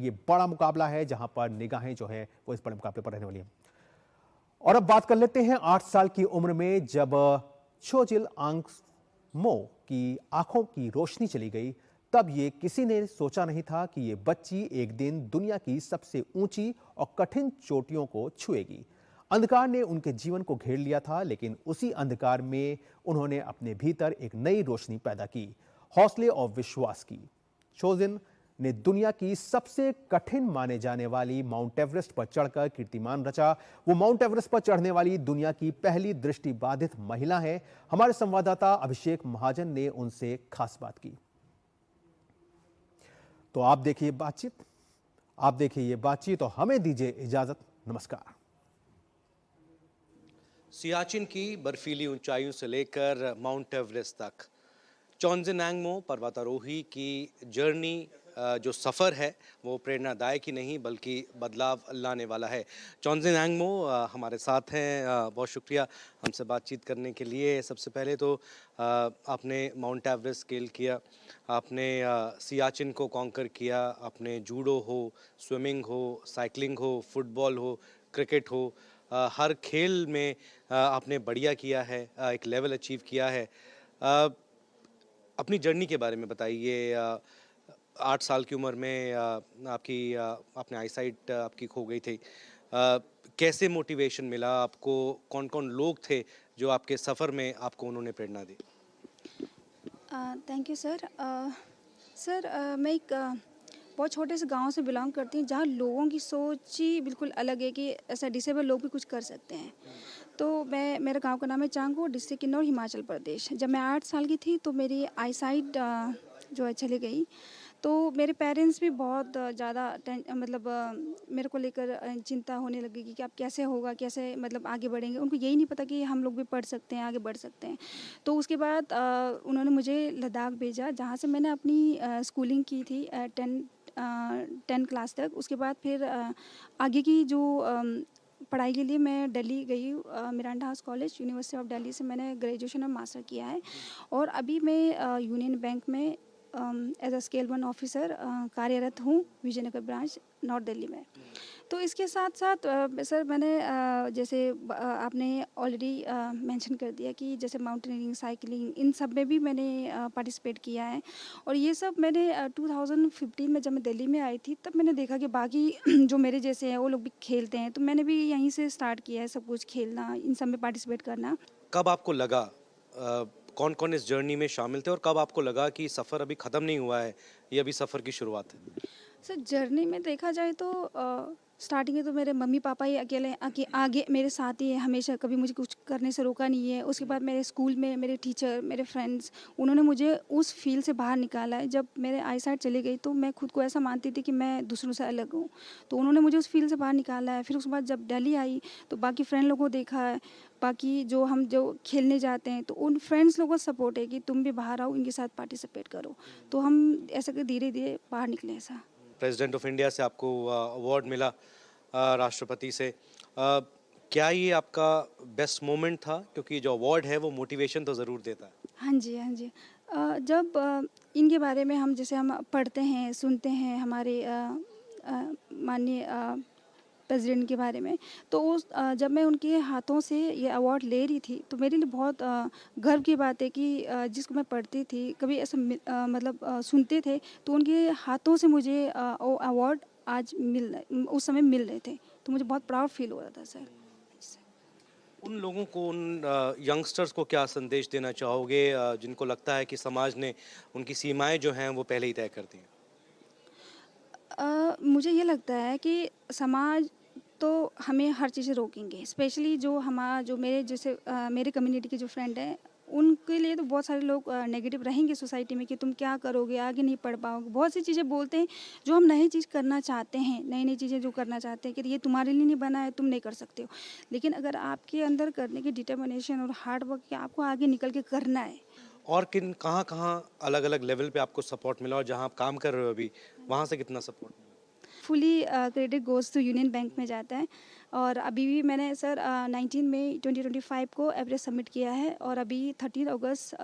ये बड़ा मुकाबला है जहां पर निगाहें जो है वो इस बड़े मुकाबले पर रहने वाली हैं। और अब बात कर लेते हैं 8 साल की उम्र में जब छोजिल आंगमो की आंखों की रोशनी चली गई, तब ये किसी ने सोचा नहीं था कि ये बच्ची एक दिन दुनिया की सबसे ऊंची और कठिन चोटियों को छुएगी। अंधकार ने उनके जीवन को घेर लिया था, लेकिन उसी अंधकार में उन्होंने अपने भीतर एक नई रोशनी पैदा की, हौसले और विश्वास की। छोजिन ने दुनिया की सबसे कठिन माने जाने वाली माउंट एवरेस्ट पर चढ़कर कीर्तिमान रचा। वो माउंट एवरेस्ट पर चढ़ने वाली दुनिया की पहली दृष्टिबाधित महिला है। हमारे संवाददाता अभिषेक महाजन ने उनसे खास बात की। तो आप देखिए ये बातचीत और हमें दीजिए इजाजत। नमस्कार। सियाचिन की बर्फीली ऊंचाइयों से लेकर माउंट एवरेस्ट तक चोंजिन एंगमो पर्वतारोही की जर्नी जो सफ़र है वो प्रेरणादायक ही नहीं बल्कि बदलाव लाने वाला है। चोंजिन एंगमो हमारे साथ हैं। बहुत शुक्रिया हमसे बातचीत करने के लिए। सबसे पहले तो आपने माउंट एवरेस्ट स्केल किया, आपने सियाचिन को कॉन्कर किया, आपने जूडो हो, स्विमिंग हो, साइकिलिंग हो, फुटबॉल हो, क्रिकेट हो, हर खेल में आपने बढ़िया किया है, एक लेवल अचीव किया है। अपनी जर्नी के बारे में बताइए। 8 साल की उम्र में आपने आईसाइट आपकी खो गई थी। कैसे मोटिवेशन मिला आपको? कौन-कौन लोग थे जो आपके सफ़र में आपको उन्होंने प्रेरणा दी? Thank you sir. सर, मैं एक बहुत छोटे से गांव से बिलोंग करती हूँ जहाँ लोगों की सोच ही बिल्कुल अलग है कि ऐसा डिसेबल लोग भी कुछ कर सकते हैं। तो मेरे गांव का नाम है चांगो, डिस्ट्रिक्ट किन्नौर, हिमाचल प्रदेश। जब मैं 8 साल की थी तो मेरी आईसाइट जो है चली गई। तो मेरे पेरेंट्स भी बहुत ज़्यादा मतलब मेरे को लेकर चिंता होने लगी कि अब कैसे होगा, कैसे मतलब आगे बढ़ेंगे। उनको यही नहीं पता कि हम लोग भी पढ़ सकते हैं, आगे बढ़ सकते हैं। तो उसके बाद उन्होंने मुझे लद्दाख भेजा, जहाँ से मैंने अपनी स्कूलिंग की थी 10 क्लास तक। उसके बाद फिर आगे की जो पढ़ाई के लिए मैं दिल्ली गई। Miranda house college, university of Delhi से मैंने ग्रेजुएशन और मास्टर किया है। और अभी मैं यूनियन बैंक में एज अ स्केल 1 ऑफिसर कार्यरत हूँ, विजयनगर ब्रांच, नॉर्थ दिल्ली में। तो इसके साथ साथ सर मैंने जैसे आपने ऑलरेडी मेंशन कर दिया कि जैसे माउंटेनियरिंग, साइकिलिंग, इन सब में भी मैंने पार्टिसिपेट किया है। और ये सब मैंने 2015 में जब मैं दिल्ली में आई थी तब मैंने देखा कि बाकी जो मेरे जैसे हैं वो लोग भी खेलते हैं, तो मैंने भी यहीं से स्टार्ट किया है सब कुछ खेलना, इन सब में पार्टिसिपेट करना। कब आपको लगा, कौन-कौन इस जर्नी में शामिल थे और कब आपको लगा कि सफ़र अभी ख़त्म नहीं हुआ है, ये अभी सफ़र की शुरुआत है? सर जर्नी में देखा जाए तो स्टार्टिंग में तो मेरे मम्मी पापा ही अकेले आगे मेरे साथ ही है हमेशा, कभी मुझे कुछ करने से रोका नहीं है। उसके बाद मेरे स्कूल में मेरे टीचर, मेरे फ्रेंड्स, उन्होंने मुझे उस फील्ड से बाहर निकाला है। जब मेरे आईसाइट चली गई तो मैं खुद को ऐसा मानती थी कि मैं दूसरों से अलग हूँ, तो उन्होंने मुझे उस फील्ड से बाहर निकाला है। फिर उसके बाद जब दिल्ली आई तो बाकी फ्रेंड लोगों को देखा है, बाकी जो खेलने जाते हैं तो उन फ्रेंड्स लोगों का सपोर्ट है कि तुम भी बाहर आओ, इनके साथ पार्टिसिपेट करो। तो हम ऐसा कर धीरे धीरे बाहर निकले ऐसा। प्रेसिडेंट ऑफ इंडिया से आपको अवार्ड मिला, राष्ट्रपति से। क्या ये आपका बेस्ट मोमेंट था? क्योंकि जो अवार्ड है वो मोटिवेशन तो ज़रूर देता है। हाँ जी, हाँ जी। जब इनके बारे में हम पढ़ते हैं, सुनते हैं हमारे माननीय प्रेसिडेंट के बारे में, तो जब मैं उनके हाथों से ये अवार्ड ले रही थी तो मेरे लिए बहुत गर्व की बात है कि जिसको मैं पढ़ती थी, कभी ऐसा मतलब सुनते थे, तो उनके हाथों से मुझे वो अवार्ड आज उस समय मिल रहे थे, तो मुझे बहुत प्राउड फील हो रहा था सर। उन लोगों को, उन यंगस्टर्स को क्या संदेश देना चाहोगे जिनको लगता है कि समाज ने उनकी सीमाएँ जो हैं वो पहले ही तय कर दी हैं? मुझे ये लगता है कि समाज तो हमें हर चीज़ से रोकेंगे, स्पेशली जो मेरे जैसे मेरे कम्युनिटी के जो फ्रेंड हैं, उनके लिए तो बहुत सारे लोग नेगेटिव रहेंगे सोसाइटी में कि तुम क्या करोगे, आगे नहीं पढ़ पाओगे। बहुत सी चीज़ें बोलते हैं जो हम नई चीज़ करना चाहते हैं, नई-नई चीज़ें जो करना चाहते हैं कि ये तुम्हारे लिए नहीं बना है, तुम नहीं कर सकते हो। लेकिन अगर आपके अंदर करने की डिटर्मिनेशन और हार्ड वर्क है, आपको आगे निकल के करना है। और कहाँ-कहाँ अलग-अलग लेवल पे आपको सपोर्ट मिला और जहाँ आप काम कर रहे हो अभी, वहाँ से कितना सपोर्ट मिला? Fully credit goes to union bank में जाता है। और अभी भी मैंने सर 19 मई 2025 को एवरेस्ट सबमिट किया है और अभी 13 अगस्त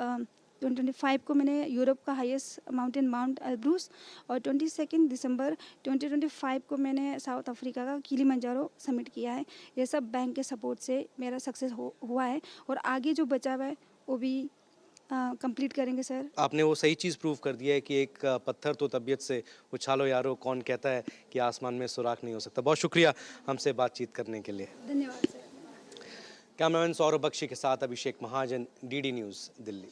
2025 को मैंने यूरोप का हाईएस्ट माउंटेन माउंट एल्ब्रूस, और 22 दिसंबर 2025 को मैंने साउथ अफ्रीका का किलिमंजारो समिट किया है। ये सब बैंक के सपोर्ट से मेरा सक्सेस हुआ है, और आगे जो बचा हुआ है वो भी कंप्लीट करेंगे सर। आपने वो सही चीज़ प्रूव कर दिया है कि एक पत्थर तो तबीयत से उछालो यारो, कौन कहता है कि आसमान में सुराख नहीं हो सकता। बहुत शुक्रिया हमसे बातचीत करने के लिए। धन्यवाद सर। कैमरामैन सौरभ बख्शी के साथ अभिषेक महाजन, डीडी न्यूज़, दिल्ली।